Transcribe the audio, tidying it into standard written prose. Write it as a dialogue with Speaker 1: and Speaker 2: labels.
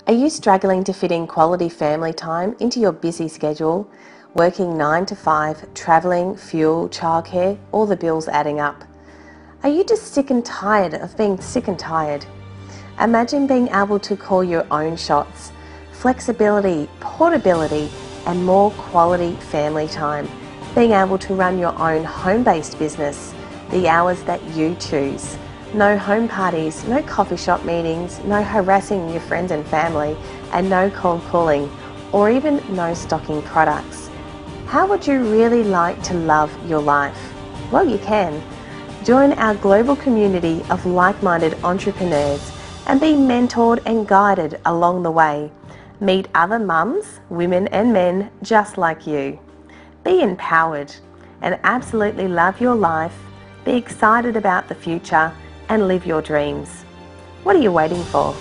Speaker 1: Are you struggling to fit in quality family time into your busy schedule, working 9 to 5, travelling, fuel, childcare, all the bills adding up? Are you just sick and tired of being sick and tired? Imagine being able to call your own shots, flexibility, portability, and more quality family time. Being able to run your own home-based business, the hours that you choose. No home parties, no coffee shop meetings, no harassing your friends and family, and no cold calling, or even no stocking products. How would you really like to love your life? Well, you can. Join our global community of like-minded entrepreneurs and be mentored and guided along the way. Meet other mums, women and men just like you. Be empowered and absolutely love your life. Be excited about the future and live your dreams. What are you waiting for?